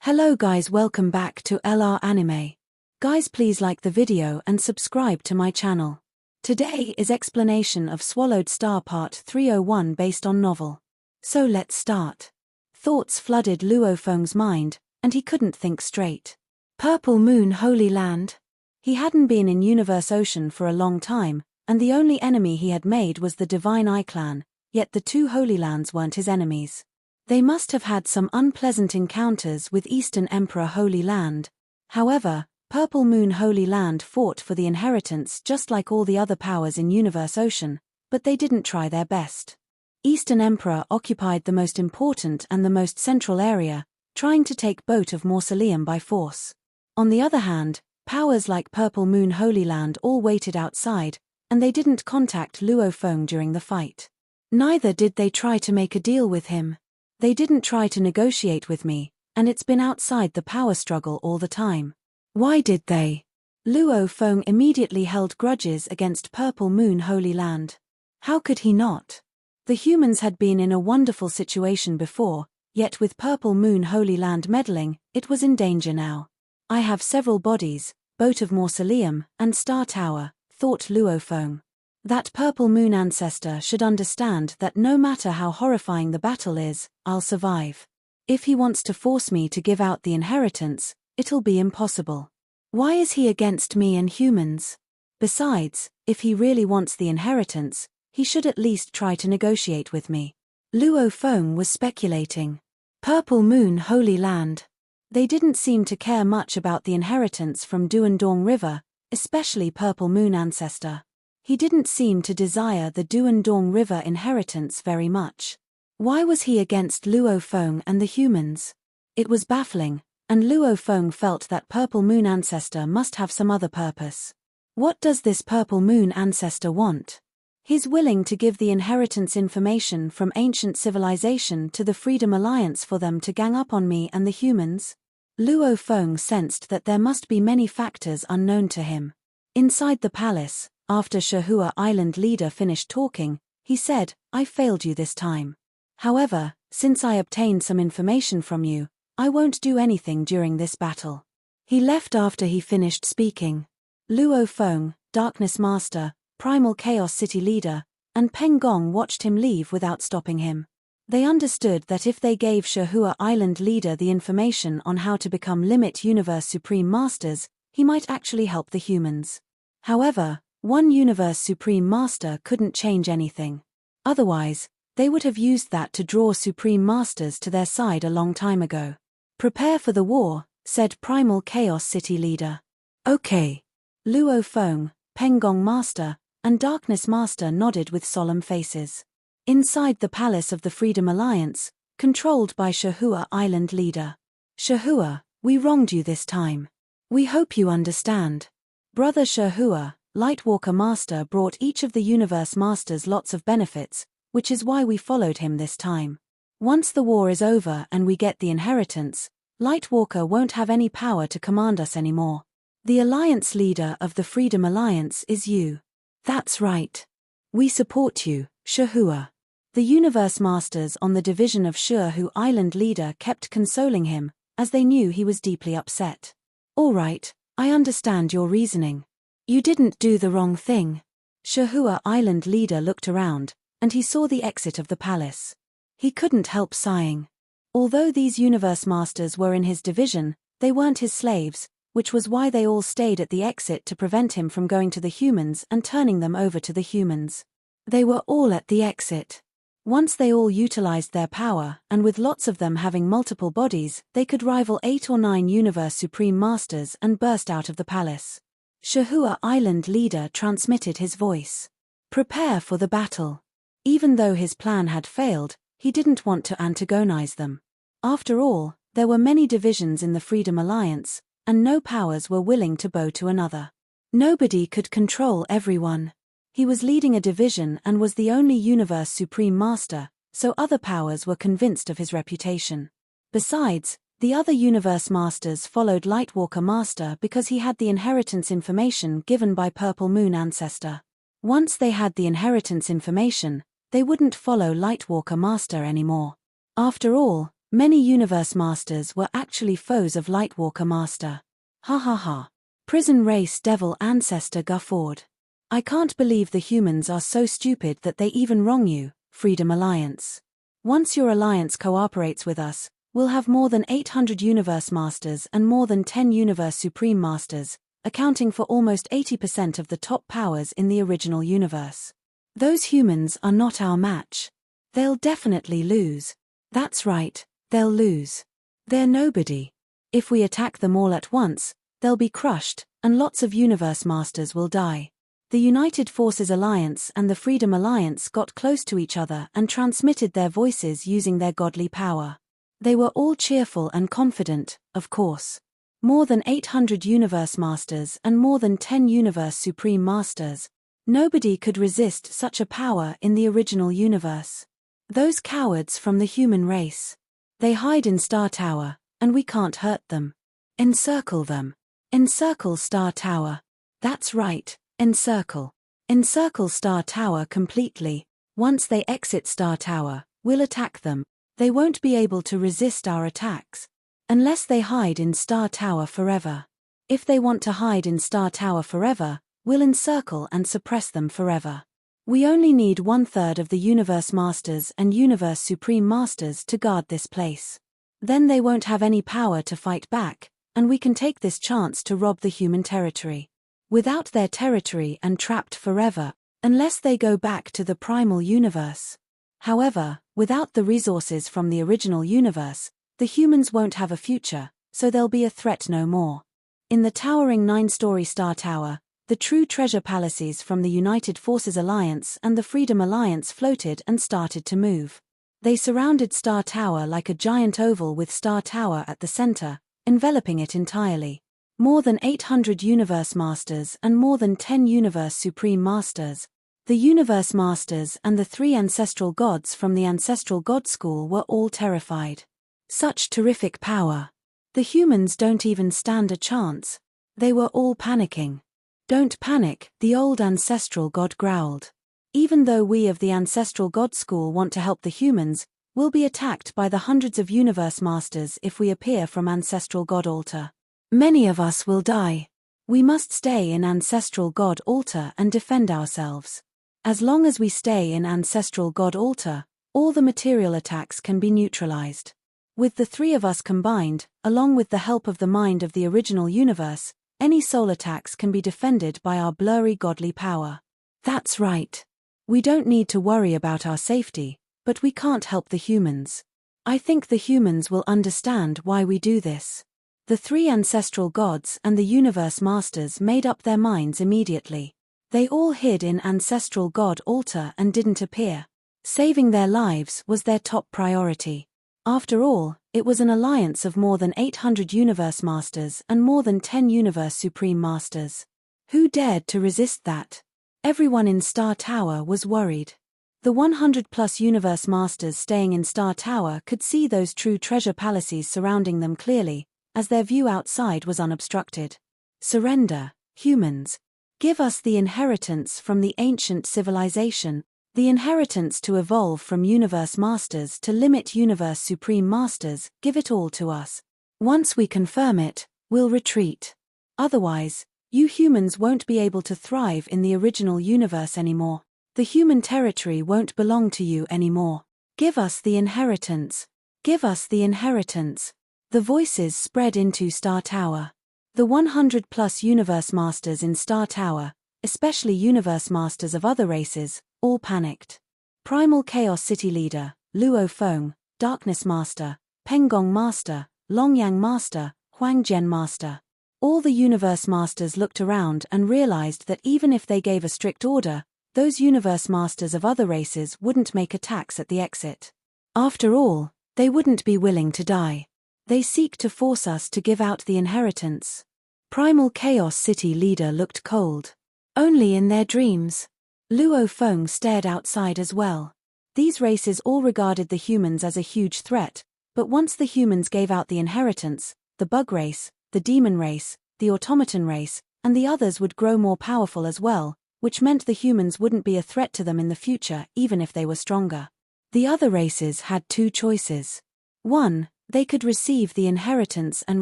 Hello guys, welcome back to LR Anime. Guys, please like the video and subscribe to my channel. Today is explanation of Swallowed Star Part 301 based on novel. So let's start. Thoughts flooded Luo Feng's mind, and he couldn't think straight. Purple Moon Holy Land? He hadn't been in Universe Ocean for a long time, and the only enemy he had made was the Divine Eye clan, yet the two Holy Lands weren't his enemies. They must have had some unpleasant encounters with Eastern Emperor Holy Land. However, Purple Moon Holy Land fought for the inheritance just like all the other powers in Universe Ocean, but they didn't try their best. Eastern Emperor occupied the most important and the most central area, trying to take Boat of Mausoleum by force. On the other hand, powers like Purple Moon Holy Land all waited outside, and they didn't contact Luo Feng during the fight. Neither did they try to make a deal with him. They didn't try to negotiate with me, and it's been outside the power struggle all the time. Why did they? Luo Feng immediately held grudges against Purple Moon Holy Land. How could he not? The humans had been in a wonderful situation before, yet with Purple Moon Holy Land meddling, it was in danger now. I have several bodies, Boat of Mausoleum, and Star Tower, thought Luo Feng. That Purple Moon ancestor should understand that no matter how horrifying the battle is, I'll survive. If he wants to force me to give out the inheritance, it'll be impossible. Why is he against me and humans? Besides, if he really wants the inheritance, he should at least try to negotiate with me. Luo Feng was speculating. Purple Moon Holy Land. They didn't seem to care much about the inheritance from Duandong River, especially Purple Moon ancestor. He didn't seem to desire the Duandong River inheritance very much. Why was he against Luo Feng and the humans? It was baffling, and Luo Feng felt that Purple Moon ancestor must have some other purpose. What does this Purple Moon ancestor want? He's willing to give the inheritance information from ancient civilization to the Freedom Alliance for them to gang up on me and the humans? Luo Feng sensed that there must be many factors unknown to him. Inside the palace, after Shihua Island leader finished talking, he said, "I failed you this time. However, since I obtained some information from you, I won't do anything during this battle." He left after he finished speaking. Luo Feng, Darkness Master, Primal Chaos City leader, and Peng Gong watched him leave without stopping him. They understood that if they gave Shihua Island leader the information on how to become Limit Universe Supreme Masters, he might actually help the humans. However, one Universe Supreme Master couldn't change anything. Otherwise, they would have used that to draw Supreme Masters to their side a long time ago. "Prepare for the war," said Primal Chaos City leader. "Okay." Luo Feng, Peng Gong Master, and Darkness Master nodded with solemn faces. Inside the palace of the Freedom Alliance, controlled by Shihua Island leader. "Shihua, we wronged you this time. We hope you understand. Brother Shihua, Lightwalker Master brought each of the Universe Masters lots of benefits, which is why we followed him this time. Once the war is over and we get the inheritance, Lightwalker won't have any power to command us anymore. The Alliance leader of the Freedom Alliance is you." "That's right. We support you, Shihua." The Universe Masters on the division of Shihua Island leader kept consoling him, as they knew he was deeply upset. "All right, I understand your reasoning. You didn't do the wrong thing." Shihua Island leader looked around, and he saw the exit of the palace. He couldn't help sighing. Although these Universe Masters were in his division, they weren't his slaves, which was why they all stayed at the exit to prevent him from going to the humans and turning them over to the humans. They were all at the exit. Once they all utilized their power, and with lots of them having multiple bodies, they could rival 8 or 9 Universe Supreme Masters and burst out of the palace. Shihua Island leader transmitted his voice. "Prepare for the battle." Even though his plan had failed, he didn't want to antagonize them. After all, there were many divisions in the Freedom Alliance, and no powers were willing to bow to another. Nobody could control everyone. He was leading a division and was the only Universe Supreme Master, so other powers were convinced of his reputation. Besides, the other Universe Masters followed Lightwalker Master because he had the inheritance information given by Purple Moon ancestor. Once they had the inheritance information, they wouldn't follow Lightwalker Master anymore. After all, Many universe masters were actually foes of Lightwalker Master. Ha ha ha. Prison race devil ancestor guffawed. I can't believe the humans are so stupid that they even wrong you, Freedom Alliance. Once your alliance cooperates with us, we'll have more than 800 universe masters and more than 10 universe supreme masters, accounting for almost 80% of the top powers in the original universe. Those humans are not our match. They'll definitely lose. That's right, they'll lose. They're nobody. If we attack them all at once, they'll be crushed, and lots of universe masters will die. The United Forces Alliance and the Freedom Alliance got close to each other and transmitted their voices using their godly power. They were all cheerful and confident, of course. More than 800 universe masters and more than 10 universe supreme masters. Nobody could resist such a power in the original universe. Those cowards from the human race. They hide in Star Tower, and we can't hurt them. Encircle them. Encircle Star Tower. That's right, encircle. Encircle Star Tower completely. Once they exit Star Tower, we'll attack them. They won't be able to resist our attacks. Unless they hide in Star Tower forever. If they want to hide in Star Tower forever, we'll encircle and suppress them forever. We only need 1/3 of the Universe Masters and Universe Supreme Masters to guard this place. Then they won't have any power to fight back, and we can take this chance to rob the human territory. Without their territory and trapped forever, unless they go back to the primal universe. However, without the resources from the original universe, the humans won't have a future, so they'll be a threat no more. In the towering 9-story Star Tower, the true treasure palaces from the United Forces Alliance and the Freedom Alliance floated and started to move. They surrounded Star Tower like a giant oval with Star Tower at the center, enveloping it entirely. More than 800 Universe Masters and more than 10 Universe Supreme Masters. The Universe Masters and the 3 Ancestral Gods from the Ancestral God School were all terrified. Such terrific power. The humans don't even stand a chance. They were all panicking. Don't panic, the old Ancestral God growled. Even though we of the Ancestral God School want to help the humans, we'll be attacked by the hundreds of Universe Masters if we appear from Ancestral God Altar. Many of us will die. We must stay in Ancestral God Altar and defend ourselves. As long as we stay in Ancestral God Altar, all the material attacks can be neutralized. With the 3 of us combined, along with the help of the mind of the original universe, any soul attacks can be defended by our blurry godly power. That's right. We don't need to worry about our safety, but we can't help the humans. I think the humans will understand why we do this. The 3 Ancestral Gods and the Universe Masters made up their minds immediately. They all hid in Ancestral God Altar and didn't appear. Saving their lives was their top priority. After all, it was an alliance of more than 800 Universe Masters and more than 10 Universe Supreme Masters. Who dared to resist that? Everyone in Star Tower was worried. The 100+ Universe Masters staying in Star Tower could see those true treasure palaces surrounding them clearly, as their view outside was unobstructed. Surrender, humans. Give us the inheritance from the ancient civilization, the inheritance to evolve from Universe Masters to limit Universe Supreme Masters, give it all to us. Once we confirm it, we'll retreat. Otherwise, you humans won't be able to thrive in the original universe anymore. The human territory won't belong to you anymore. Give us the inheritance. Give us the inheritance. The voices spread into Star Tower. The 100+ Universe Masters in Star Tower, especially Universe Masters of other races, all panicked. Primal Chaos City Leader, Luo Feng, Darkness Master, Penggong Master, Longyang Master, Huangjian Master. All the Universe Masters looked around and realized that even if they gave a strict order, those Universe Masters of other races wouldn't make attacks at the exit. After all, they wouldn't be willing to die. They seek to force us to give out the inheritance. Primal Chaos City Leader looked cold. Only in their dreams. Luo Feng stared outside as well. These races all regarded the humans as a huge threat, but once the humans gave out the inheritance, the bug race, the demon race, the automaton race, and the others would grow more powerful as well, which meant the humans wouldn't be a threat to them in the future even if they were stronger. The other races had 2 choices. 1. They could receive the inheritance and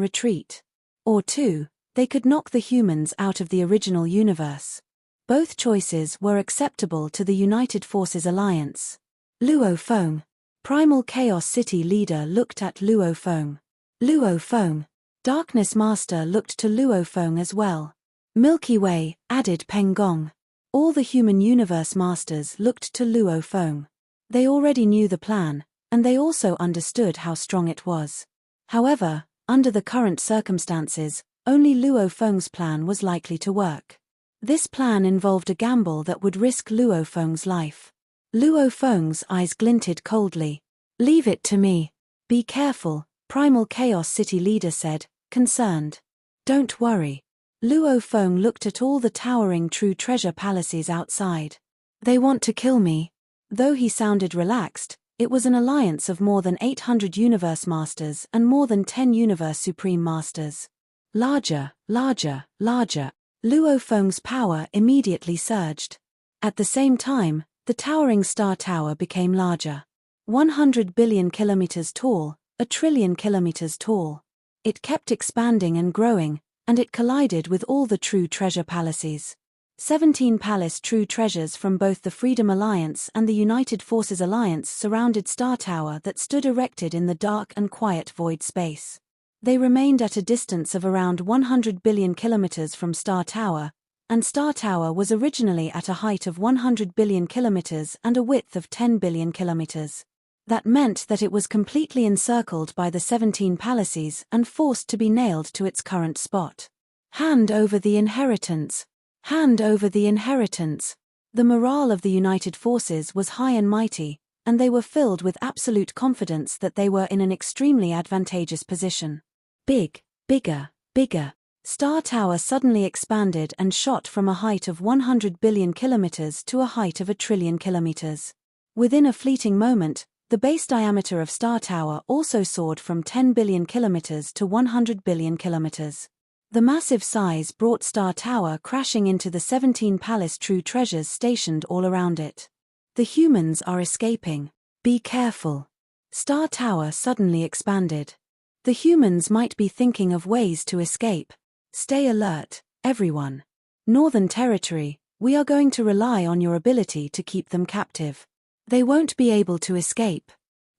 retreat. Or 2. They could knock the humans out of the original universe. Both choices were acceptable to the United Forces Alliance. Luo Feng. Primal Chaos City leader looked at Luo Feng. Luo Feng. Darkness Master looked to Luo Feng as well. Milky Way, added Peng Gong. All the human universe masters looked to Luo Feng. They already knew the plan, and they also understood how strong it was. However, under the current circumstances, only Luo Feng's plan was likely to work. This plan involved a gamble that would risk Luo Feng's life. Luo Feng's eyes glinted coldly. "Leave it to me." "Be careful," Primal Chaos City leader said, concerned. "Don't worry." Luo Feng looked at all the towering true treasure palaces outside. "They want to kill me." Though he sounded relaxed, it was an alliance of more than 800 universe masters and more than 10 universe supreme masters. Larger, larger, larger. Luo Feng's power immediately surged. At the same time, the towering star tower became larger. 100 billion kilometers tall, 1 trillion kilometers tall. It kept expanding and growing, and it collided with all the true treasure palaces. 17 palace true treasures from both the Freedom Alliance and the United Forces Alliance surrounded Star Tower that stood erected in the dark and quiet void space. They remained at a distance of around 100 billion kilometers from Star Tower, and Star Tower was originally at a height of 100 billion kilometers and a width of 10 billion kilometers. That meant that it was completely encircled by the 17 palaces and forced to be nailed to its current spot. Hand over the inheritance. Hand over the inheritance. The morale of the United Forces was high and mighty, and they were filled with absolute confidence that they were in an extremely advantageous position. Big, bigger, bigger. Star Tower suddenly expanded and shot from a height of 100 billion kilometers to a height of 1 trillion kilometers. Within a fleeting moment, the base diameter of Star Tower also soared from 10 billion kilometers to 100 billion kilometers. The massive size brought Star Tower crashing into the 17 palace true treasures stationed all around it. The humans are escaping. Be careful. Star Tower suddenly expanded. The humans might be thinking of ways to escape. Stay alert, everyone. Northern Territory, we are going to rely on your ability to keep them captive. They won't be able to escape.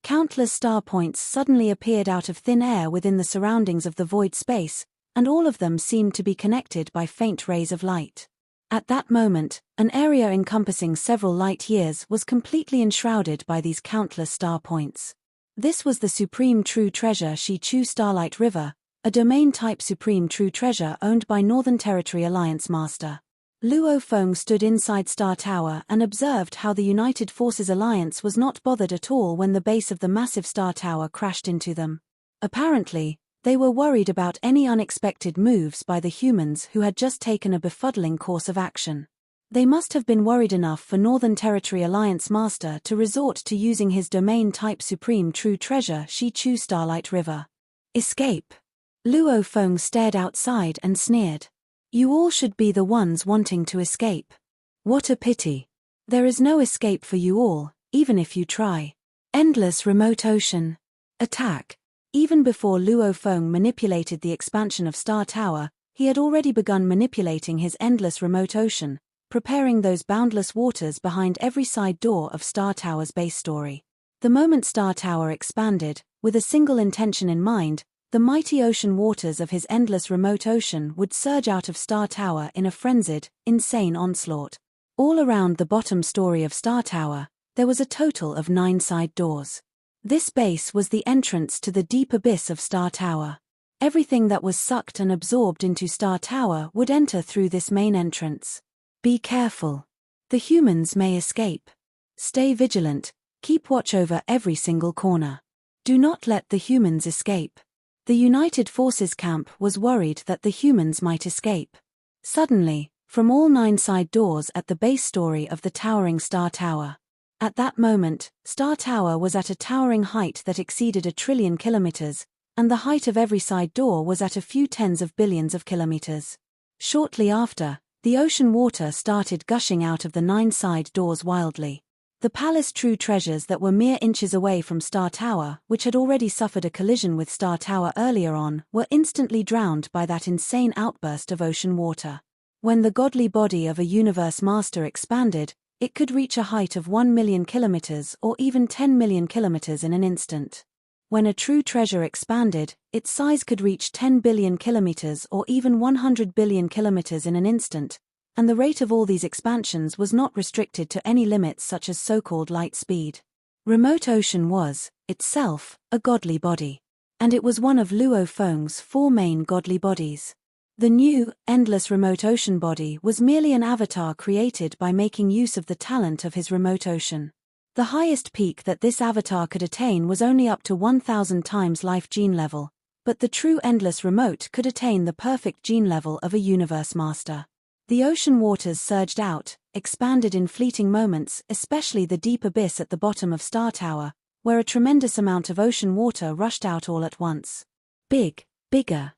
Countless star points suddenly appeared out of thin air within the surroundings of the void space, and all of them seemed to be connected by faint rays of light. At that moment, an area encompassing several light years was completely enshrouded by these countless star points. This was the Supreme True Treasure Shi-Chu Starlight River, a domain-type Supreme True Treasure owned by Northern Territory Alliance Master. Luo Feng stood inside Star Tower and observed how the United Forces Alliance was not bothered at all when the base of the massive Star Tower crashed into them. Apparently, they were worried about any unexpected moves by the humans who had just taken a befuddling course of action. They must have been worried enough for Northern Territory Alliance Master to resort to using his domain-type Supreme True Treasure Shi-Chu Starlight River. Escape. Luo Feng stared outside and sneered. You all should be the ones wanting to escape. What a pity. There is no escape for you all, even if you try. Endless remote ocean. Attack. Even before Luo Feng manipulated the expansion of Star Tower, he had already begun manipulating his endless remote ocean, preparing those boundless waters behind every side door of Star Tower's base story. The moment Star Tower expanded, with a single intention in mind, the mighty ocean waters of his endless remote ocean would surge out of Star Tower in a frenzied, insane onslaught. All around the bottom story of Star Tower, there was a total of 9 side doors. This base was the entrance to the deep abyss of Star Tower. Everything that was sucked and absorbed into Star Tower would enter through this main entrance. Be careful. The humans may escape. Stay vigilant, keep watch over every single corner. Do not let the humans escape. The United Forces camp was worried that the humans might escape. Suddenly, from all 9 side doors at the base story of the towering Star Tower. At that moment, Star Tower was at a towering height that exceeded 1 trillion kilometers, and the height of every side door was at a few tens of billions of kilometers. Shortly after, the ocean water started gushing out of the 9 side doors wildly. The palace true treasures that were mere inches away from Star Tower, which had already suffered a collision with Star Tower earlier on, were instantly drowned by that insane outburst of ocean water. When the godly body of a universe master expanded, it could reach a height of 1 million kilometers or even 10 million kilometers in an instant. When a true treasure expanded, its size could reach 10 billion kilometers or even 100 billion kilometers in an instant, and the rate of all these expansions was not restricted to any limits such as so-called light speed. Remote ocean was, itself, a godly body. And it was one of Luo Feng's 4 main godly bodies. The new, endless remote ocean body was merely an avatar created by making use of the talent of his remote ocean. The highest peak that this avatar could attain was only up to 1,000 times life gene level, but the true endless remote could attain the perfect gene level of a universe master. The ocean waters surged out, expanded in fleeting moments, especially the deep abyss at the bottom of Star Tower, where a tremendous amount of ocean water rushed out all at once. Bigger.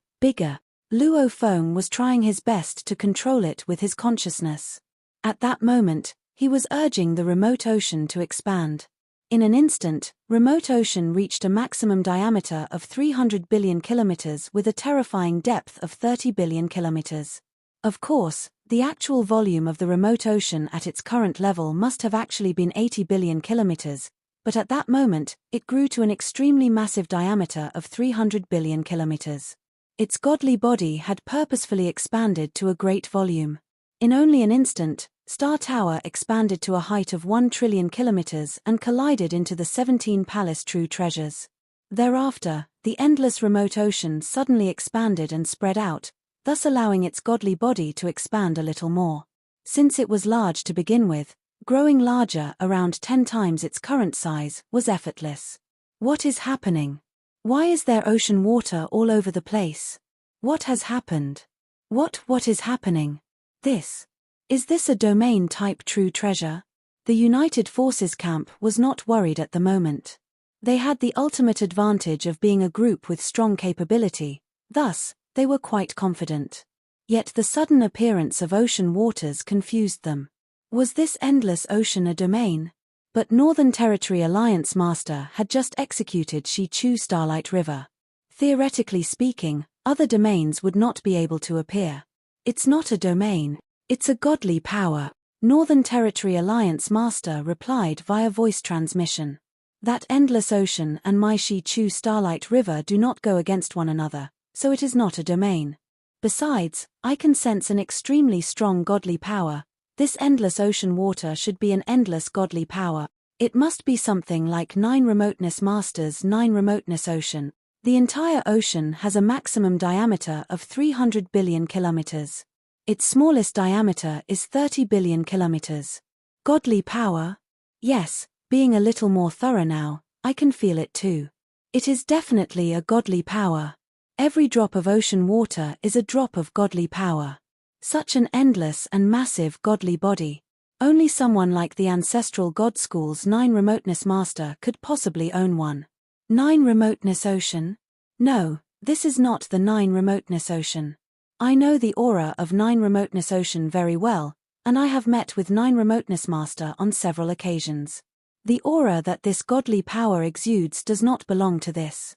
Luo Feng was trying his best to control it with his consciousness. At that moment, he was urging the remote ocean to expand. In an instant, remote ocean reached a maximum diameter of 300 billion kilometers with a terrifying depth of 30 billion kilometers. Of course, the actual volume of the remote ocean at its current level must have actually been 80 billion kilometers, but at that moment, it grew to an extremely massive diameter of 300 billion kilometers. Its godly body had purposefully expanded to a great volume. In only an instant, Star Tower expanded to a height of 1 trillion kilometers and collided into the 17 palace true treasures. Thereafter, the endless remote ocean suddenly expanded and spread out, thus allowing its godly body to expand a little more. Since it was large to begin with, growing larger around 10 times its current size was effortless. What is happening? Why is there ocean water all over the place? What has happened? What is happening? Is this a domain-type true treasure? The United Forces camp was not worried at the moment. They had the ultimate advantage of being a group with strong capability, thus, they were quite confident. Yet the sudden appearance of ocean waters confused them. Was this endless ocean a domain? But Northern Territory Alliance Master had just executed Shi Chu Starlight River. Theoretically speaking, other domains would not be able to appear. It's not a domain, it's a godly power, Northern Territory Alliance Master replied via voice transmission. That endless ocean and my Shi Chu Starlight River do not go against one another, so it is not a domain. Besides, I can sense an extremely strong godly power. This endless ocean water should be an endless godly power. It must be something like 9 remoteness masters 9 remoteness ocean. The entire ocean has a maximum diameter of 300 billion kilometers. Its smallest diameter is 30 billion kilometers. Godly power? Yes, being a little more thorough now, I can feel it too. It is definitely a godly power. Every drop of ocean water is a drop of godly power. Such an endless and massive godly body. Only someone like the Ancestral God School's 9 remoteness master could possibly own one. 9 remoteness ocean? No, this is not the 9 remoteness ocean. I know the aura of 9 remoteness ocean very well, and I have met with 9 remoteness master on several occasions. The aura that this godly power exudes does not belong to this.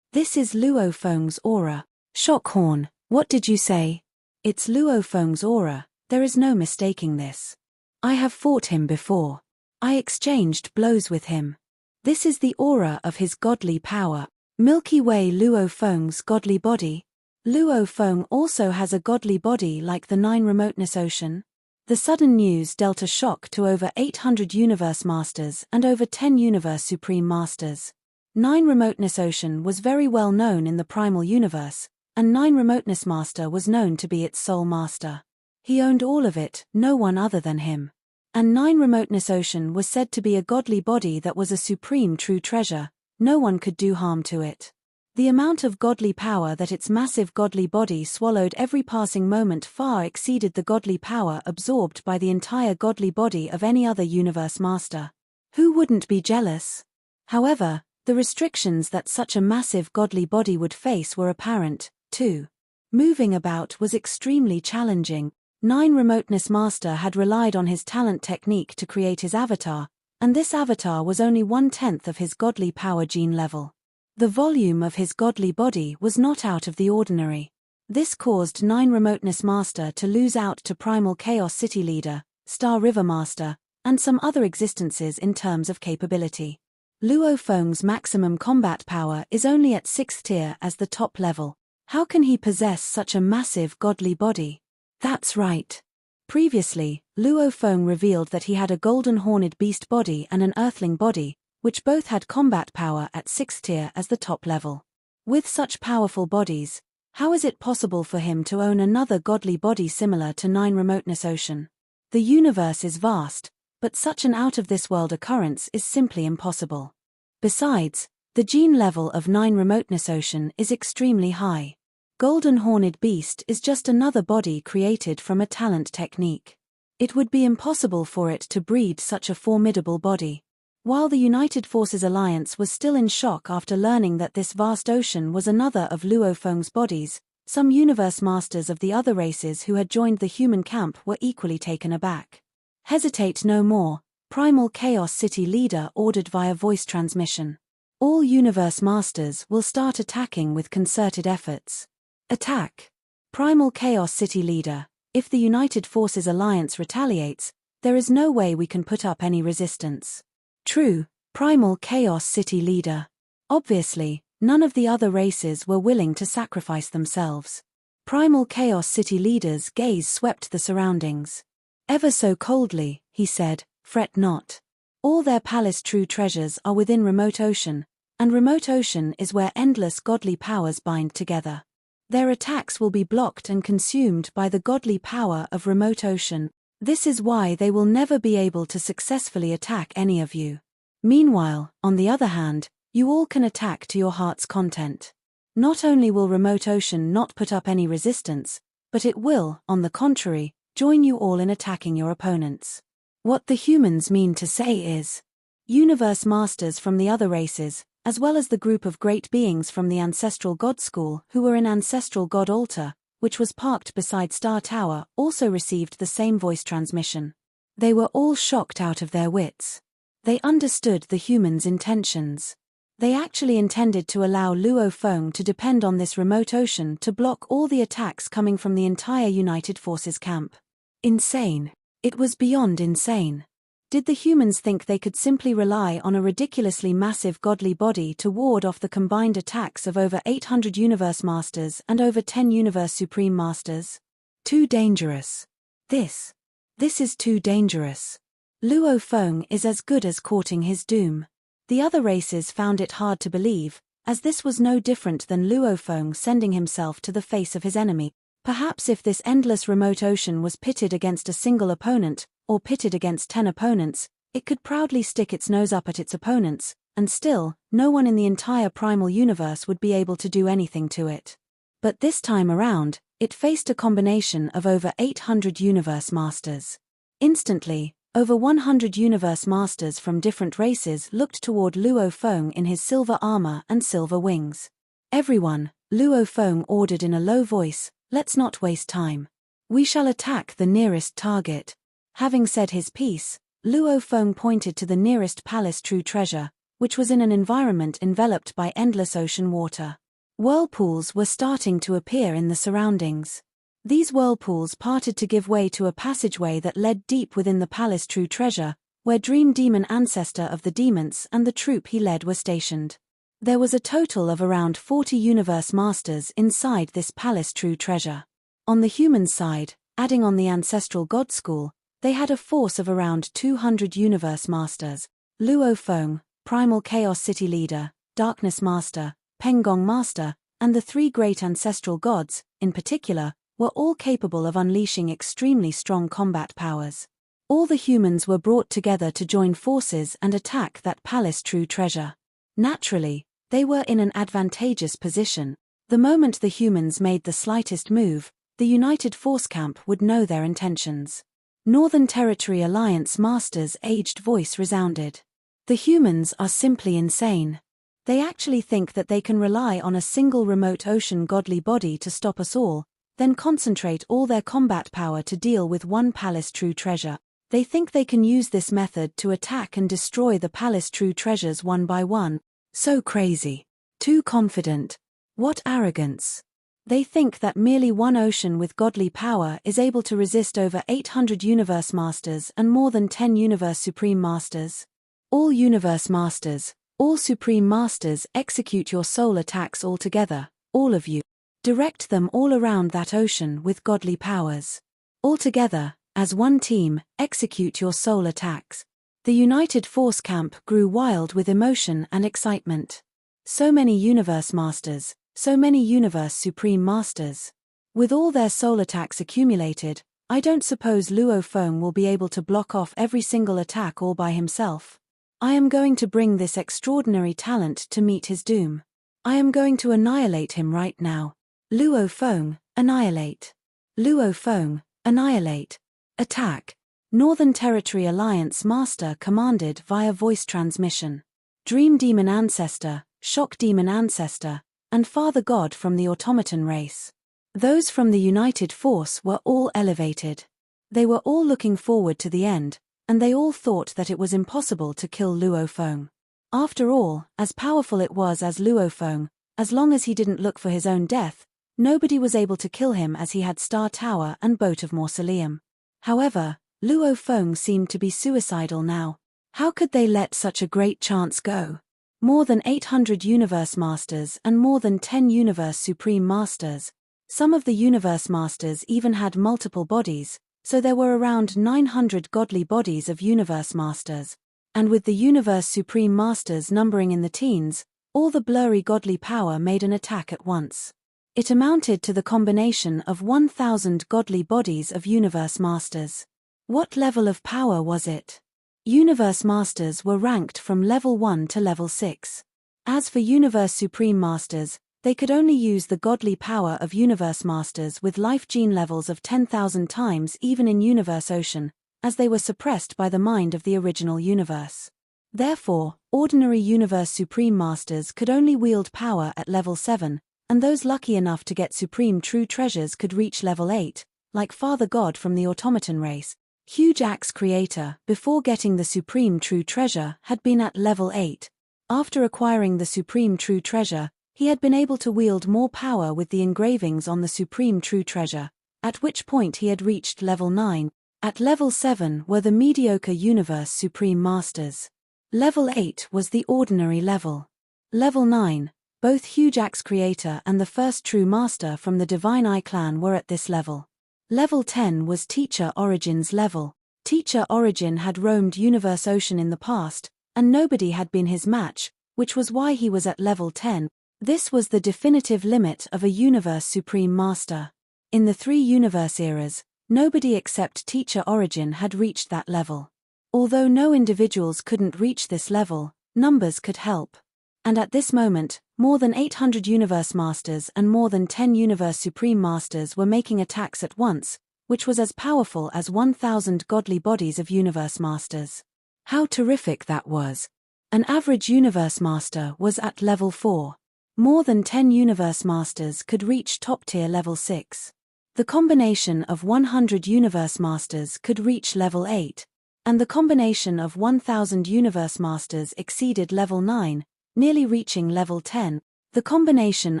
This is Luo Feng's aura. Shockhorn, what did you say? It's Luo Feng's aura, there is no mistaking this. I have fought him before. I exchanged blows with him. This is the aura of his godly power. Milky Way Luo Feng's godly body. Luo Feng also has a godly body like the 9 remoteness ocean. The sudden news dealt a shock to over 800 universe masters and over 10 universe supreme masters. 9 remoteness ocean was very well known in the primal universe, and 9 remoteness master was known to be its sole master. He owned all of it, no one other than him. And 9 remoteness ocean was said to be a godly body that was a supreme true treasure, no one could do harm to it. The amount of godly power that its massive godly body swallowed every passing moment far exceeded the godly power absorbed by the entire godly body of any other universe master. Who wouldn't be jealous? However, the restrictions that such a massive godly body would face were apparent, too. Moving about was extremely challenging. Nine Remoteness Master had relied on his talent technique to create his avatar, and this avatar was only 1/10 of his godly power gene level. The volume of his godly body was not out of the ordinary. This caused Nine Remoteness Master to lose out to Primal Chaos City Leader, Star River Master, and some other existences in terms of capability. Luo Feng's maximum combat power is only at 6th tier as the top level. How can he possess such a massive godly body? That's right. Previously, Luo Feng revealed that he had a golden horned beast body and an earthling body, which both had combat power at 6th tier as the top level. With such powerful bodies, how is it possible for him to own another godly body similar to Nine Remoteness Ocean? The universe is vast, but such an out-of-this-world occurrence is simply impossible. Besides, the gene level of Nine Remoteness Ocean is extremely high. Golden Horned Beast is just another body created from a talent technique. It would be impossible for it to breed such a formidable body. While the United Forces Alliance was still in shock after learning that this vast ocean was another of Luo Feng's bodies, some universe masters of the other races who had joined the human camp were equally taken aback. Hesitate no more, Primal Chaos City Leader ordered via voice transmission. All universe masters will start attacking with concerted efforts. Attack! Primal Chaos City Leader, if the United Forces Alliance retaliates, there is no way we can put up any resistance. True, Primal Chaos City Leader. Obviously, none of the other races were willing to sacrifice themselves. Primal Chaos City Leader's gaze swept the surroundings. Ever so coldly, he said, "Fret not. All their palace true treasures are within Remote Ocean, and Remote Ocean is where endless godly powers bind together. Their attacks will be blocked and consumed by the godly power of Remote Ocean. This is why they will never be able to successfully attack any of you. Meanwhile, on the other hand, you all can attack to your heart's content. Not only will Remote Ocean not put up any resistance, but it will, on the contrary, join you all in attacking your opponents." What the humans mean to say is, universe masters from the other races, as well as the group of great beings from the Ancestral God School who were in Ancestral God Altar, which was parked beside Star Tower, also received the same voice transmission. They were all shocked out of their wits. They understood the humans' intentions. They actually intended to allow Luo Feng to depend on this Remote Ocean to block all the attacks coming from the entire United Forces camp. Insane. It was beyond insane. Did the humans think they could simply rely on a ridiculously massive godly body to ward off the combined attacks of over 800 Universe Masters and over 10 Universe Supreme Masters? Too dangerous. This is too dangerous. Luo Feng is as good as courting his doom. The other races found it hard to believe, as this was no different than Luo Feng sending himself to the face of his enemy. Perhaps if this endless Remote Ocean was pitted against a single opponent, or pitted against 10 opponents, it could proudly stick its nose up at its opponents, and still, no one in the entire primal universe would be able to do anything to it. But this time around, it faced a combination of over 800 Universe Masters. Instantly, over 100 Universe Masters from different races looked toward Luo Feng in his silver armor and silver wings. "Everyone," Luo Feng ordered in a low voice, "let's not waste time. We shall attack the nearest target." Having said his piece, Luo Feng pointed to the nearest palace true treasure, which was in an environment enveloped by endless ocean water. Whirlpools were starting to appear in the surroundings. These whirlpools parted to give way to a passageway that led deep within the palace true treasure, where Dream Demon Ancestor of the Demons and the troop he led were stationed. There was a total of around 40 Universe Masters inside this palace true treasure. On the human side, adding on the Ancestral God School, they had a force of around 200 Universe Masters. Luo Feng, Primal Chaos City Leader, Darkness Master, Pengong Master, and the three great Ancestral Gods, in particular, were all capable of unleashing extremely strong combat powers. All the humans were brought together to join forces and attack that palace true treasure. Naturally, they were in an advantageous position. The moment the humans made the slightest move, the United Force Camp would know their intentions. Northern Territory Alliance Master's aged voice resounded. "The humans are simply insane. They actually think that they can rely on a single Remote Ocean godly body to stop us all. then concentrate all their combat power to deal with one palace true treasure. They think they can use this method to attack and destroy the palace true treasures one by one. So crazy. Too confident. What arrogance. They think that merely one ocean with godly power is able to resist over 800 Universe Masters and more than 10 Universe Supreme Masters. All Universe Masters, all Supreme Masters, execute your soul attacks all together, all of you. Direct them all around that ocean with godly powers. All together, as one team, execute your soul attacks. The united force camp grew wild with emotion and excitement. So many Universe Masters, so many Universe Supreme Masters. With all their soul attacks accumulated, I don't suppose Luo Feng will be able to block off every single attack all by himself. I am going to bring this extraordinary talent to meet his doom. I am going to annihilate him right now. Luo Feng, annihilate. Luo Feng, annihilate. Attack. Northern Territory Alliance Master commanded via voice transmission. Dream Demon Ancestor, Shock Demon Ancestor, and Father God from the Automaton race. Those from the United Force were all elevated. They were all looking forward to the end, and they all thought that it was impossible to kill Luo Feng. After all, as powerful it was as Luo Feng, as long as he didn't look for his own death, nobody was able to kill him as he had Star Tower and Boat of Mausoleum. However, Luo Feng seemed to be suicidal now. How could they let such a great chance go? More than 800 Universe Masters and more than 10 Universe Supreme Masters. Some of the Universe Masters even had multiple bodies, so there were around 900 godly bodies of Universe Masters. And with the Universe Supreme Masters numbering in the teens, all the blurry godly power made an attack at once. It amounted to the combination of 1,000 godly bodies of Universe Masters. What level of power was it? Universe Masters were ranked from level 1 to level 6. As for Universe Supreme Masters, they could only use the godly power of Universe Masters with life gene levels of 10,000 times even in Universe Ocean, as they were suppressed by the mind of the original universe. Therefore, ordinary Universe Supreme Masters could only wield power at level 7, and those lucky enough to get Supreme True Treasures could reach level 8, like Father God from the Automaton race. Huge Axe Creator, before getting the Supreme True Treasure, had been at level 8. After acquiring the Supreme True Treasure, he had been able to wield more power with the engravings on the Supreme True Treasure, at which point he had reached level 9. At level 7 were the mediocre Universe Supreme Masters. Level 8 was the ordinary level. Level 9, both Huge Axe Creator and the first true master from the Divine Eye clan were at this level. Level 10 was Teacher Origin's level. Teacher Origin had roamed Universe Ocean in the past, and nobody had been his match, which was why he was at level 10. This was the definitive limit of a Universe Supreme Master. In the 3 universe eras, nobody except Teacher Origin had reached that level. Although no individuals couldn't reach this level, numbers could help. And at this moment, more than 800 Universe Masters and more than 10 Universe Supreme Masters were making attacks at once, which was as powerful as 1,000 godly bodies of Universe Masters. How terrific that was! An average Universe Master was at level 4. More than 10 Universe Masters could reach top-tier level 6. The combination of 100 Universe Masters could reach level 8, and the combination of 1,000 Universe Masters exceeded level 9, nearly reaching level 10. The combination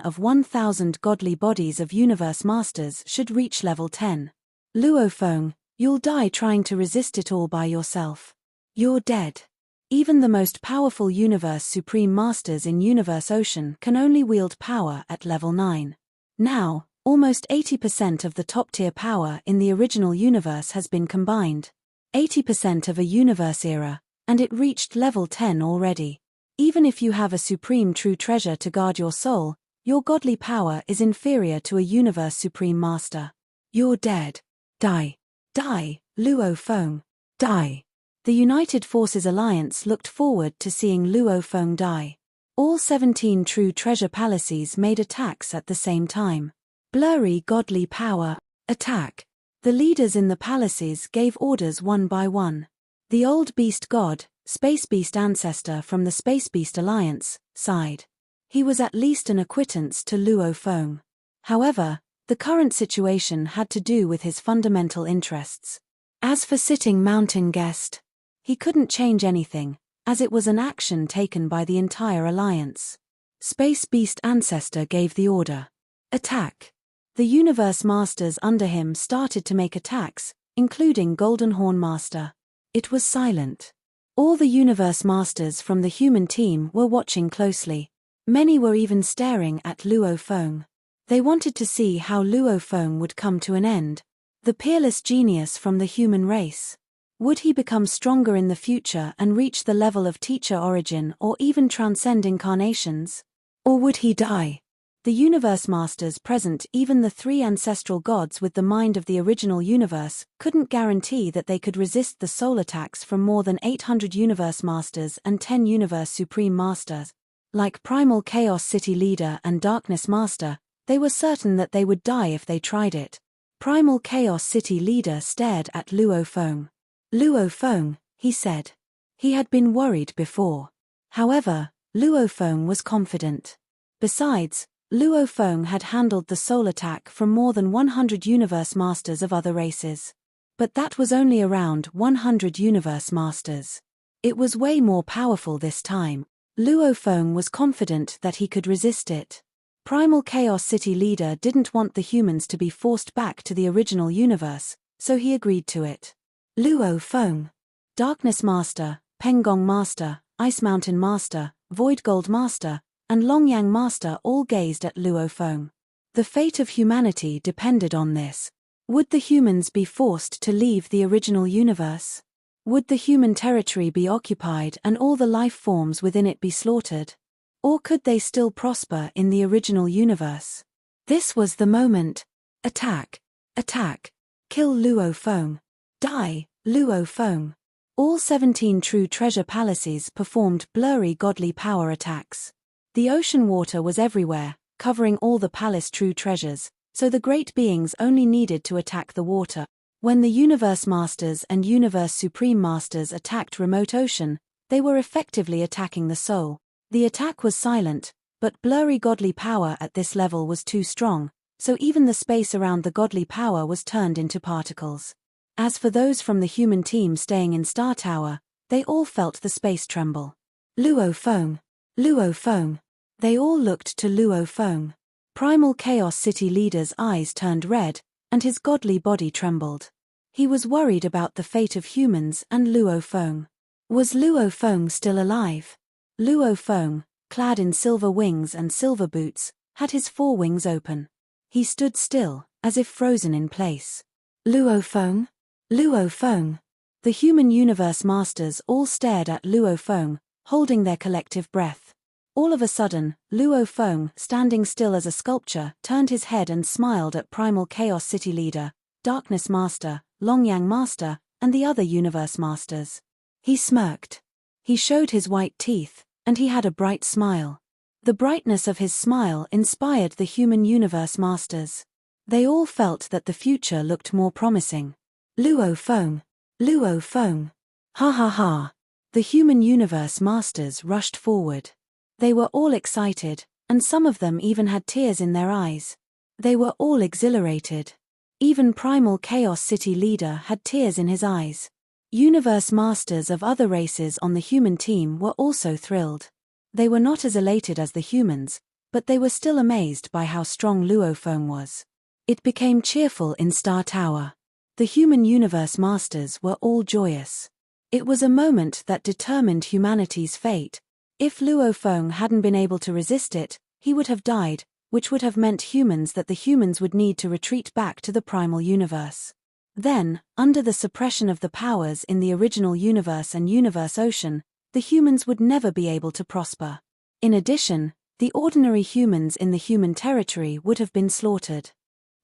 of 1,000 godly bodies of Universe Masters should reach level 10. Luo Feng, you'll die trying to resist it all by yourself. You're dead. Even the most powerful Universe Supreme Masters in Universe Ocean can only wield power at level 9. Now, almost 80% of the top-tier power in the original universe has been combined. 80% of a universe era, and it reached level 10 already. Even if you have a Supreme True Treasure to guard your soul, your godly power is inferior to a Universe Supreme Master. You're dead. Die. Die, Luo Feng. Die. The United Forces Alliance looked forward to seeing Luo Feng die. All 17 True Treasure Palaces made attacks at the same time. Blurry godly power. Attack. The leaders in the palaces gave orders one by one. The old beast god, Space Beast Ancestor from the Space Beast Alliance, sighed. He was at least an acquittance to Luo Feng. However, The current situation had to do with his fundamental interests. As for sitting mountain guest, he couldn't change anything, as it was an action taken by the entire alliance. Space Beast Ancestor gave the order. Attack. The Universe Masters under him started to make attacks, including Golden Horn Master. It was silent. All the Universe Masters from the human team were watching closely. Many were even staring at Luo Feng. They wanted to see how Luo Feng would come to an end. The peerless genius from the human race. Would he become stronger in the future and reach the level of teacher origin or even transcend incarnations? Or would he die? The Universe Masters present, even the 3 ancestral gods with the mind of the original universe, couldn't guarantee that they could resist the soul attacks from more than 800 Universe Masters and 10 Universe Supreme Masters. Like Primal Chaos City Leader and Darkness Master, they were certain that they would die if they tried it. Primal Chaos City Leader stared at Luo Feng. Luo Feng, he said. He had been worried before. However, Luo Feng was confident. Besides, Luo Feng had handled the soul attack from more than 100 Universe Masters of other races. But that was only around 100 Universe Masters. It was way more powerful this time. Luo Feng was confident that he could resist it. Primal Chaos City Leader didn't want the humans to be forced back to the original universe, so he agreed to it. Luo Feng. Darkness Master, Pengong Master, Ice Mountain Master, Void Gold Master, and Longyang Master all gazed at Luo Feng. The fate of humanity depended on this. Would the humans be forced to leave the original universe? Would the human territory be occupied and all the life forms within it be slaughtered? Or could they still prosper in the original universe? This was the moment. Attack. Attack. Kill Luo Feng. Die, Luo Feng. All 17 true treasure palaces performed blurry godly power attacks. The ocean water was everywhere, covering all the palace true treasures, so the great beings only needed to attack the water. When the Universe Masters and Universe Supreme Masters attacked remote ocean, they were effectively attacking the soul. The attack was silent, but blurry godly power at this level was too strong, so even the space around the godly power was turned into particles. As for those from the human team staying in Star Tower, they all felt the space tremble. Luo Feng. Luo Feng. They all looked to Luo Feng. Primal Chaos City Leader's eyes turned red, and his godly body trembled. He was worried about the fate of humans and Luo Feng. Was Luo Feng still alive? Luo Feng, clad in silver wings and silver boots, had his 4 wings open. He stood still, as if frozen in place. Luo Feng? Luo Feng. The human universe masters all stared at Luo Feng, holding their collective breath. All of a sudden, Luo Feng, standing still as a sculpture, turned his head and smiled at Primal Chaos City Leader, Darkness Master, Longyang Master, and the other Universe Masters. He smirked. He showed his white teeth, and he had a bright smile. The brightness of his smile inspired the human Universe Masters. They all felt that the future looked more promising. Luo Feng. Luo Feng. Ha ha ha. The human Universe Masters rushed forward. They were all excited, and some of them even had tears in their eyes. They were all exhilarated. Even Primal Chaos City Leader had tears in his eyes. Universe Masters of other races on the human team were also thrilled. They were not as elated as the humans, but they were still amazed by how strong Luo Feng was. It became cheerful in Star Tower. The human Universe Masters were all joyous. It was a moment that determined humanity's fate. If Luo Feng hadn't been able to resist it, he would have died, which would have meant that the humans would need to retreat back to the primal universe. Then, under the suppression of the powers in the original universe and universe ocean, the humans would never be able to prosper. In addition, the ordinary humans in the human territory would have been slaughtered.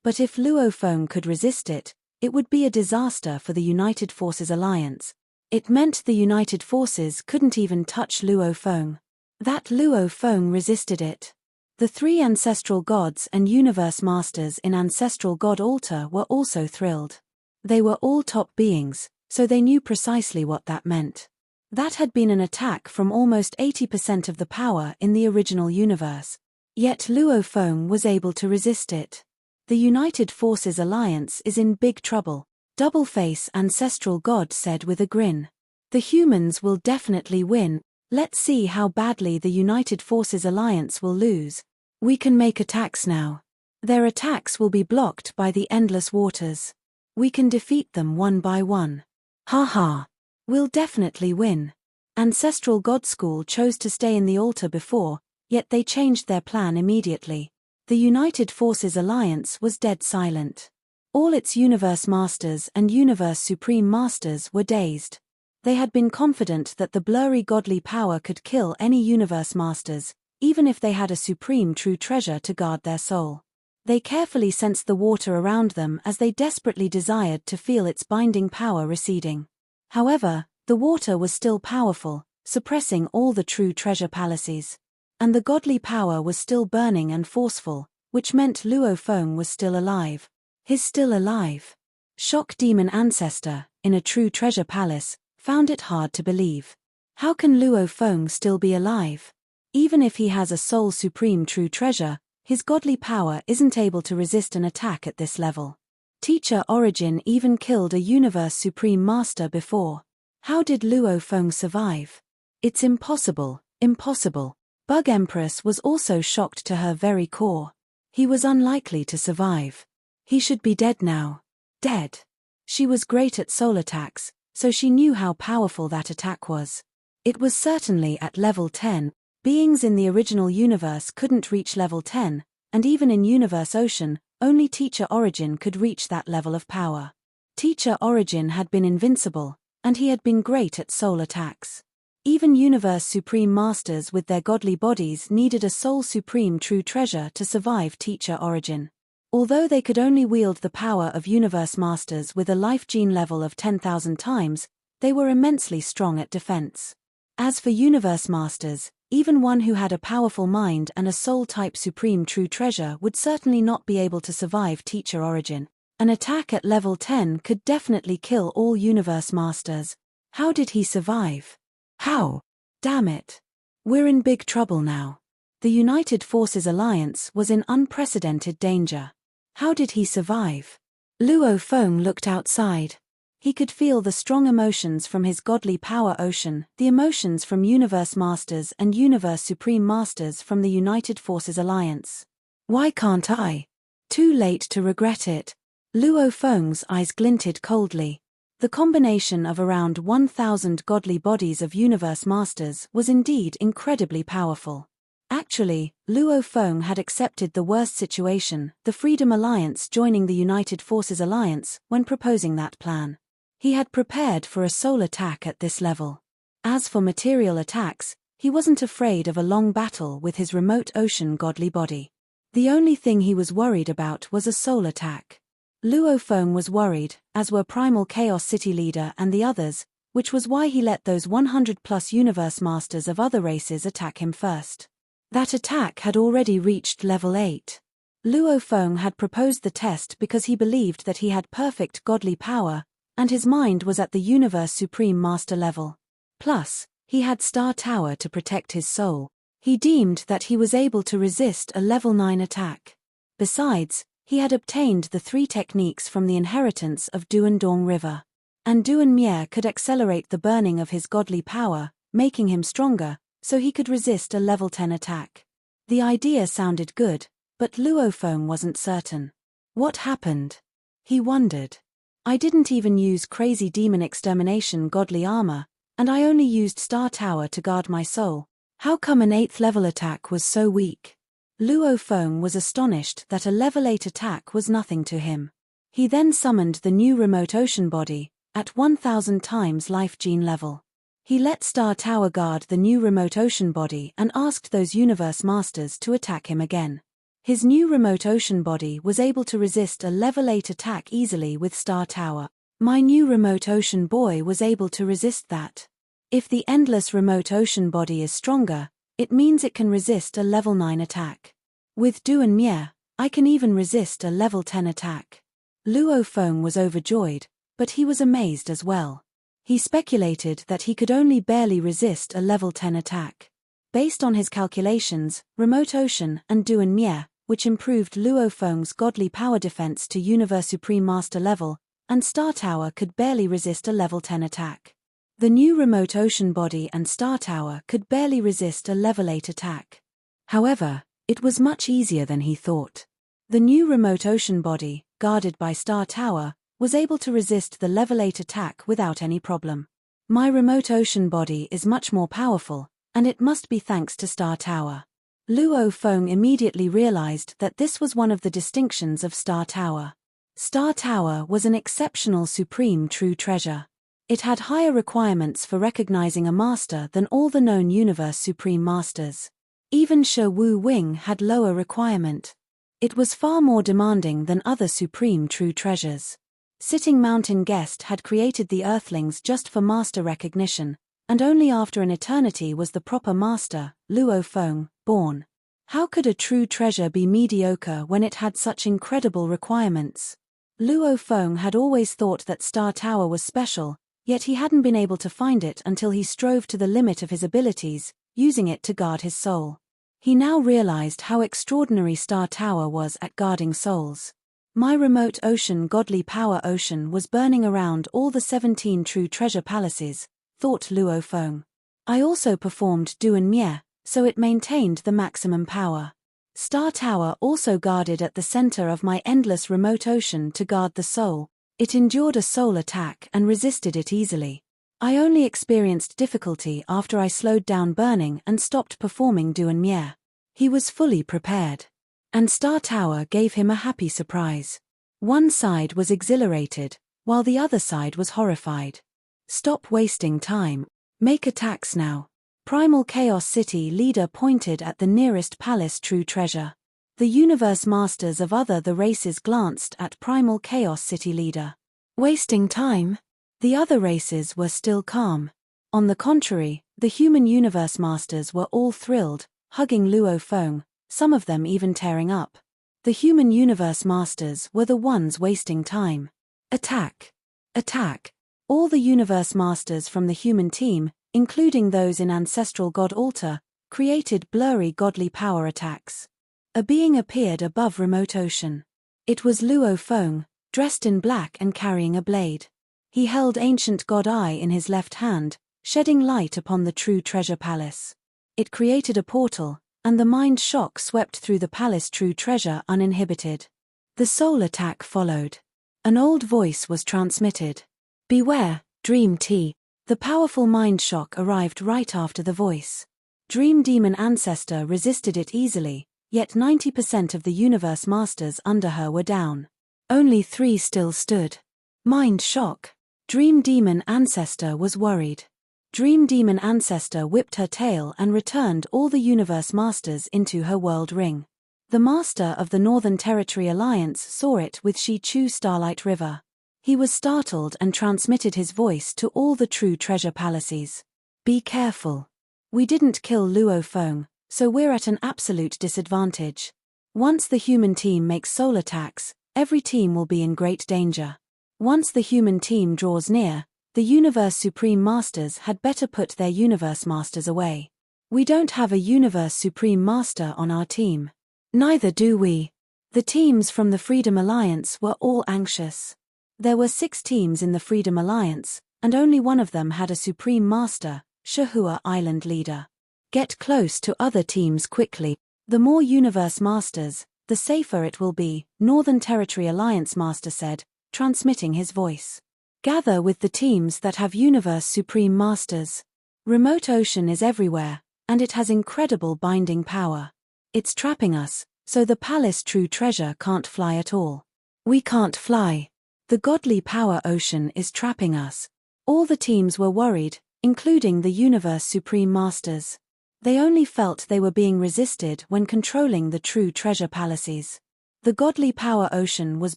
But if Luo Feng could resist it, it would be a disaster for the United Forces Alliance. It meant the United Forces couldn't even touch Luo Feng. That Luo Feng resisted it. The 3 ancestral gods and universe masters in Ancestral God Altar were also thrilled. They were all top beings, so they knew precisely what that meant. That had been an attack from almost 80% of the power in the original universe. Yet Luo Feng was able to resist it. The United Forces Alliance is in big trouble, Doubleface Ancestral God said with a grin. The humans will definitely win, let's see how badly the United Forces Alliance will lose. We can make attacks now. Their attacks will be blocked by the endless waters. We can defeat them one by one. Haha. We'll definitely win. Ancestral God School chose to stay in the altar before, yet they changed their plan immediately. The United Forces Alliance was dead silent. All its Universe Masters and Universe Supreme Masters were dazed. They had been confident that the blurry godly power could kill any Universe Masters, even if they had a supreme true treasure to guard their soul. They carefully sensed the water around them as they desperately desired to feel its binding power receding. However, the water was still powerful, suppressing all the true treasure palaces. And the godly power was still burning and forceful, which meant Luo Feng was still alive. He's still alive. Shock Demon Ancestor, in a true treasure palace, found it hard to believe. How can Luo Feng still be alive? Even if he has a soul supreme true treasure, his godly power isn't able to resist an attack at this level. Teacher Origin even killed a Universe Supreme Master before. How did Luo Feng survive? It's impossible, impossible. Bug Empress was also shocked to her very core. He was unlikely to survive. He should be dead now. Dead. She was great at soul attacks, so she knew how powerful that attack was. It was certainly at level 10, beings in the original universe couldn't reach level 10, and even in Universe Ocean, only Teacher Origin could reach that level of power. Teacher Origin had been invincible, and he had been great at soul attacks. Even Universe Supreme Masters with their godly bodies needed a soul supreme true treasure to survive Teacher Origin. Although they could only wield the power of Universe Masters with a life gene level of 10,000 times, they were immensely strong at defense. As for Universe Masters, even one who had a powerful mind and a soul-type supreme true treasure would certainly not be able to survive Teacher Origin. An attack at level 10 could definitely kill all Universe Masters. How did he survive? How? Damn it. We're in big trouble now. The United Forces Alliance was in unprecedented danger. How did he survive? Luo Feng looked outside. He could feel the strong emotions from his godly power ocean, the emotions from Universe Masters and Universe Supreme Masters from the United Forces Alliance. Why can't I? Too late to regret it. Luo Feng's eyes glinted coldly. The combination of around 1,000 godly bodies of Universe Masters was indeed incredibly powerful. Actually, Luo Feng had accepted the worst situation, the Freedom Alliance joining the United Forces Alliance, when proposing that plan. He had prepared for a soul attack at this level. As for material attacks, he wasn't afraid of a long battle with his remote ocean godly body. The only thing he was worried about was a soul attack. Luo Feng was worried, as were Primal Chaos City Leader and the others, which was why he let those 100+ Universe Masters of other races attack him first. That attack had already reached level 8. Luo Feng had proposed the test because he believed that he had perfect godly power, and his mind was at the Universe Supreme Master level. Plus, he had Star Tower to protect his soul. He deemed that he was able to resist a level 9 attack. Besides, he had obtained the 3 techniques from the inheritance of Duan Dong River. And Duan Mier could accelerate the burning of his godly power, making him stronger, so he could resist a level 10 attack. The idea sounded good, but Luo Feng wasn't certain. What happened? He wondered. I didn't even use crazy demon extermination godly armor, and I only used Star Tower to guard my soul. How come an 8th level attack was so weak? Luo Feng was astonished that a level 8 attack was nothing to him. He then summoned the new remote ocean body, at 1,000 times life gene level. He let Star Tower guard the new remote ocean body and asked those Universe Masters to attack him again. His new remote ocean body was able to resist a level 8 attack easily with Star Tower. My new remote ocean boy was able to resist that. If the endless remote ocean body is stronger, it means it can resist a level 9 attack. With Duan Mier, I can even resist a level 10 attack. Luo Feng was overjoyed, but he was amazed as well. He speculated that he could only barely resist a level 10 attack. Based on his calculations, Remote Ocean and Duan Mier, which improved Luo Feng's godly power defense to Universe Supreme Master level, and Star Tower could barely resist a level 10 attack. The new remote ocean body and Star Tower could barely resist a level 8 attack. However, it was much easier than he thought. The new remote ocean body, guarded by Star Tower, was able to resist the level 8 attack without any problem. My remote ocean body is much more powerful, and it must be thanks to Star Tower. Luo Feng immediately realized that this was one of the distinctions of Star Tower. Star Tower was an exceptional supreme true treasure. It had higher requirements for recognizing a master than all the known Universe Supreme Masters. Even Shi Wu Wing had lower requirement. It was far more demanding than other supreme true treasures. Sitting Mountain Guest had created the Earthlings just for master recognition, and only after an eternity was the proper master, Luo Feng, born. How could a true treasure be mediocre when it had such incredible requirements? Luo Feng had always thought that Star Tower was special, yet he hadn't been able to find it until he strove to the limit of his abilities, using it to guard his soul. He now realized how extraordinary Star Tower was at guarding souls. My remote ocean godly power ocean was burning around all the 17 true treasure palaces, thought Luo Feng. I also performed Du and Mie, so it maintained the maximum power. Star Tower also guarded at the center of my endless remote ocean to guard the soul. It endured a soul attack and resisted it easily. I only experienced difficulty after I slowed down burning and stopped performing Du and Mie. He was fully prepared. And Star Tower gave him a happy surprise. One side was exhilarated, while the other side was horrified. Stop wasting time. Make attacks now. Primal Chaos City leader pointed at the nearest palace true treasure. The Universe Masters of the races glanced at Primal Chaos City leader. Wasting time? The other races were still calm. On the contrary, the human Universe Masters were all thrilled, hugging Luo Feng, some of them even tearing up. The human Universe Masters were the ones wasting time. Attack! Attack! All the Universe Masters from the human team, including those in Ancestral God Altar, created blurry godly power attacks. A being appeared above remote ocean. It was Luo Feng, dressed in black and carrying a blade. He held ancient God Eye in his left hand, shedding light upon the true treasure palace. It created a portal, and the mind shock swept through the palace true treasure uninhibited. The soul attack followed. An old voice was transmitted. Beware, Dream T. The powerful mind shock arrived right after the voice. Dream Demon Ancestor resisted it easily, yet 90% of the Universe Masters under her were down. Only 3 still stood. Mind shock. Dream Demon Ancestor was worried. Dream Demon Ancestor whipped her tail and returned all the Universe Masters into her world ring. The Master of the Northern Territory Alliance saw it with Shi Chu Starlight River. He was startled and transmitted his voice to all the true treasure palaces. Be careful. We didn't kill Luo Feng, so we're at an absolute disadvantage. Once the human team makes soul attacks, every team will be in great danger. Once the human team draws near, the Universe Supreme Masters had better put their Universe Masters away. We don't have a Universe Supreme Master on our team. Neither do we. The teams from the Freedom Alliance were all anxious. There were 6 teams in the Freedom Alliance, and only one of them had a Supreme Master, Shihua Island leader. Get close to other teams quickly. The more Universe Masters, the safer it will be, Northern Territory Alliance Master said, transmitting his voice. Gather with the teams that have Universe Supreme Masters. Remote ocean is everywhere, and it has incredible binding power. It's trapping us, so the palace true treasure can't fly at all. We can't fly. The godly power ocean is trapping us. All the teams were worried, including the Universe Supreme Masters. They only felt they were being resisted when controlling the true treasure palaces. The godly power ocean was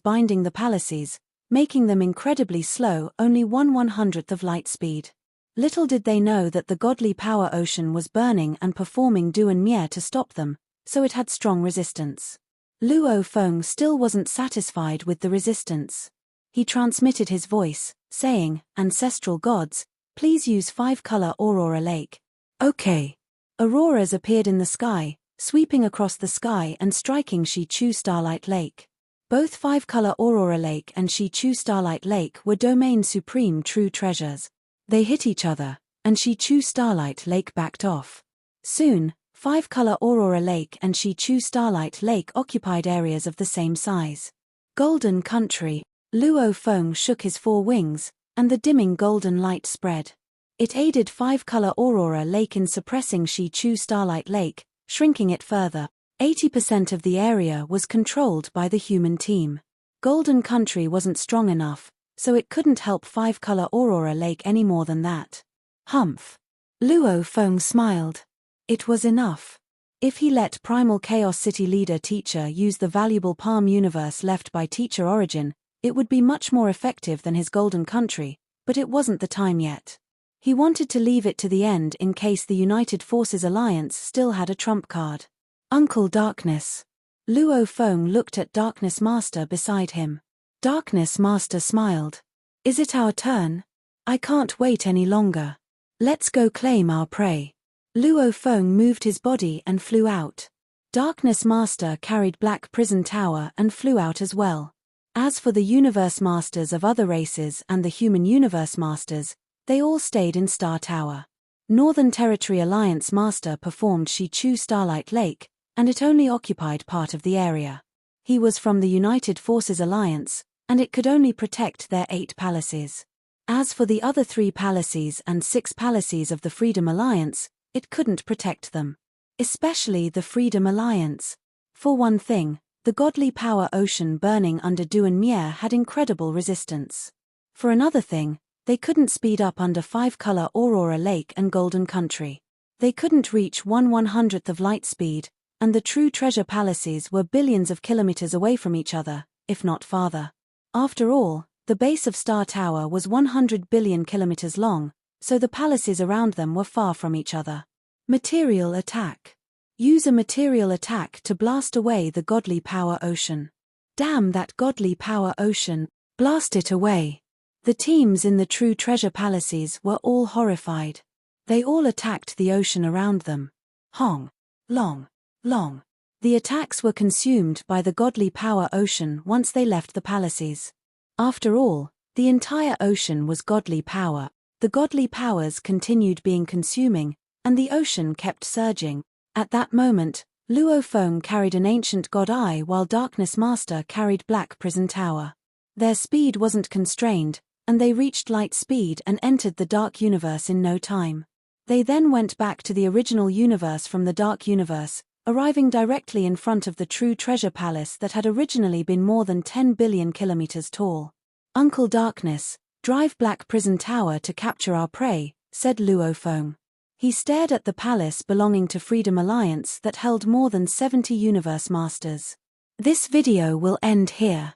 binding the palaces, making them incredibly slow, only 1/100th of light speed. Little did they know that the godly power ocean was burning and performing Du and Mie to stop them, so it had strong resistance. Luo Feng still wasn't satisfied with the resistance. He transmitted his voice, saying, Ancestral gods, please use 5-color Aurora Lake. Okay. Auroras appeared in the sky, sweeping across the sky and striking Shi-Chu Starlight Lake. Both five-color Aurora Lake and Shi-Chu Starlight Lake were Domain Supreme true treasures. They hit each other, and Shi-Chu Starlight Lake backed off. Soon, five-color Aurora Lake and Shi-Chu Starlight Lake occupied areas of the same size. Golden Country. Luo Feng shook his four wings, and the dimming golden light spread. It aided five-color Aurora Lake in suppressing Shi-Chu Starlight Lake, shrinking it further. 80% of the area was controlled by the human team. Golden Country wasn't strong enough, so it couldn't help five-color Aurora Lake any more than that. Humph. Luo Feng smiled. It was enough. If he let Primal Chaos City leader Teacher use the valuable Palm universe left by Teacher Origin, it would be much more effective than his Golden Country, but it wasn't the time yet. He wanted to leave it to the end in case the United Forces Alliance still had a trump card. Uncle Darkness. Luo Feng looked at Darkness Master beside him. Darkness Master smiled. Is it our turn? I can't wait any longer. Let's go claim our prey. Luo Feng moved his body and flew out. Darkness Master carried Black Prison Tower and flew out as well. As for the Universe Masters of other races and the Human Universe Masters, they all stayed in Star Tower. Northern Territory Alliance Master performed Shi-Chu Starlight Lake, and it only occupied part of the area. He was from the United Forces Alliance, and it could only protect their 8 palaces. As for the other 3 palaces and 6 palaces of the Freedom Alliance, it couldn't protect them. Especially the Freedom Alliance. For one thing, the godly power ocean burning under Duan Mier had incredible resistance. For another thing, they couldn't speed up under 5-color Aurora Lake and Golden Country. They couldn't reach 1/100th of light speed, and the true treasure palaces were billions of kilometers away from each other, if not farther. After all, the base of Star Tower was 100 billion kilometers long, so the palaces around them were far from each other. Material attack. Use a material attack to blast away the godly power ocean. Damn that godly power ocean, blast it away. The teams in the true treasure palaces were all horrified. They all attacked the ocean around them. Hong. Long. Long. The attacks were consumed by the godly power ocean once they left the palaces. After all, the entire ocean was godly power. The godly powers continued being consuming, and the ocean kept surging. At that moment, Luo Feng carried an ancient god eye while Darkness Master carried Black Prison Tower. Their speed wasn't constrained, and they reached light speed and entered the Dark Universe in no time. They then went back to the original universe from the Dark Universe, arriving directly in front of the true treasure palace that had originally been more than 10 billion kilometers tall. Uncle Darkness, drive Black Prison Tower to capture our prey, said Luo Feng. He stared at the palace belonging to Freedom Alliance that held more than 70 universe masters. This video will end here.